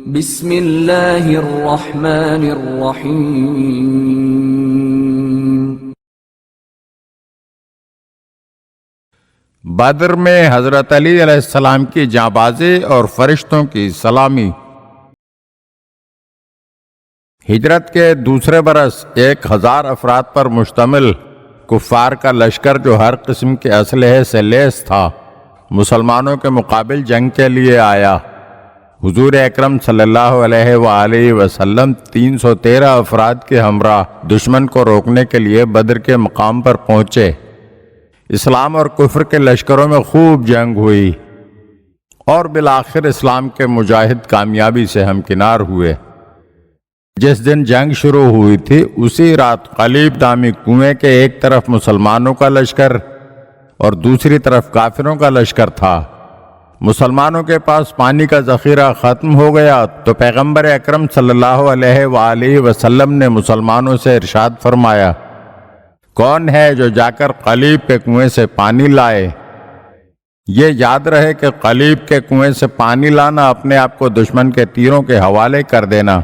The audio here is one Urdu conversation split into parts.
بسم اللہ الرحمن الرحیم۔ بدر میں حضرت علی علیہ السلام کی جانبازی اور فرشتوں کی سلامی۔ ہجرت کے دوسرے برس 1000 افراد پر مشتمل کفار کا لشکر جو ہر قسم کے اسلحے سے لیس تھا مسلمانوں کے مقابل جنگ کے لیے آیا۔ حضور اکرم صلی اللہ علیہ وآلہ وسلم 313 افراد کے ہمراہ دشمن کو روکنے کے لیے بدر کے مقام پر پہنچے۔ اسلام اور کفر کے لشکروں میں خوب جنگ ہوئی اور بالآخر اسلام کے مجاہد کامیابی سے ہمکنار ہوئے۔ جس دن جنگ شروع ہوئی تھی اسی رات قلیب نامی کنویں کے ایک طرف مسلمانوں کا لشکر اور دوسری طرف کافروں کا لشکر تھا۔ مسلمانوں کے پاس پانی کا ذخیرہ ختم ہو گیا تو پیغمبر اکرم صلی اللہ علیہ وآلہ وسلم نے مسلمانوں سے ارشاد فرمایا، کون ہے جو جا کر قلیب کے کنویں سے پانی لائے؟ یہ یاد رہے کہ قلیب کے کنویں سے پانی لانا اپنے آپ کو دشمن کے تیروں کے حوالے کر دینا،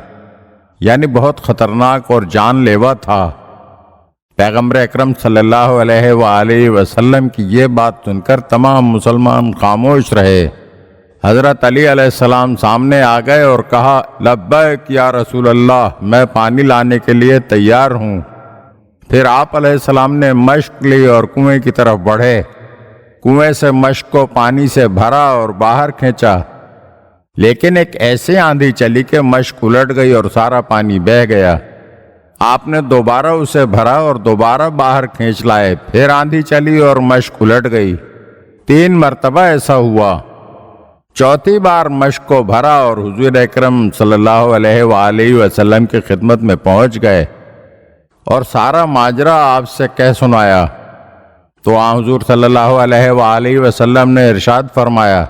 یعنی بہت خطرناک اور جان لیوا تھا۔ پیغمبر اکرم صلی اللہ علیہ وآلہ وسلم کی یہ بات سن کر تمام مسلمان خاموش رہے۔ حضرت علی علیہ السلام سامنے آ گئے اور کہا، لبیک یا رسول اللہ، میں پانی لانے کے لیے تیار ہوں۔ پھر آپ علیہ السلام نے مشک لی اور کنویں کی طرف بڑھے۔ کنویں سے مشک کو پانی سے بھرا اور باہر کھینچا، لیکن ایک ایسی آندھی چلی کہ مشک الٹ گئی اور سارا پانی بہہ گیا۔ آپ نے دوبارہ اسے بھرا اور دوبارہ باہر کھینچ لائے، پھر آندھی چلی اور مشک الٹ گئی۔ 3 مرتبہ ایسا ہوا۔ چوتھی بار مشک کو بھرا اور حضور اکرم صلی اللہ علیہ وآلہ وسلم کی خدمت میں پہنچ گئے اور سارا ماجرا آپ سے کہہ سنایا تو حضور صلی اللہ علیہ وآلہ وسلم نے ارشاد فرمایا،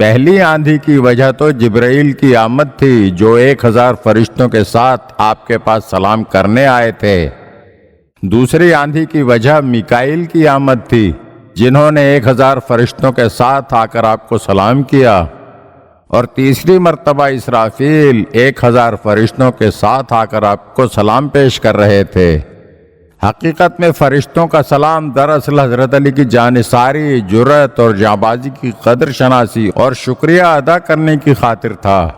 پہلی آندھی کی وجہ تو جبرائیل کی آمد تھی جو 1000 فرشتوں کے ساتھ آپ کے پاس سلام کرنے آئے تھے۔ دوسری آندھی کی وجہ میکائیل کی آمد تھی جنہوں نے 1000 فرشتوں کے ساتھ آ کر آپ کو سلام کیا، اور تیسری مرتبہ اسرافیل 1000 فرشتوں کے ساتھ آ کر آپ کو سلام پیش کر رہے تھے۔ حقیقت میں فرشتوں کا سلام دراصل حضرت علی کی جانثاری، جرأت اور جانبازی کی قدر شناسی اور شکریہ ادا کرنے کی خاطر تھا۔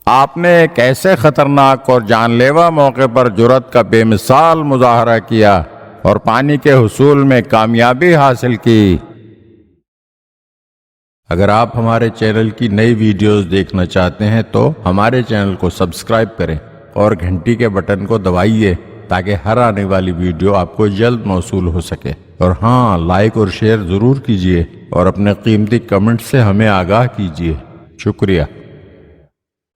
آپ نے ایک ایسے خطرناک اور جان لیوا موقع پر جرأت کا بے مثال مظاہرہ کیا اور پانی کے حصول میں کامیابی حاصل کی۔ اگر آپ ہمارے چینل کی نئی ویڈیوز دیکھنا چاہتے ہیں تو ہمارے چینل کو سبسکرائب کریں اور گھنٹی کے بٹن کو دبائیے تاکہ ہر آنے والی ویڈیو آپ کو جلد موصول ہو سکے۔ اور ہاں، لائک اور شیئر ضرور کیجیے اور اپنے قیمتی کمنٹ سے ہمیں آگاہ کیجیے۔ شکریہ۔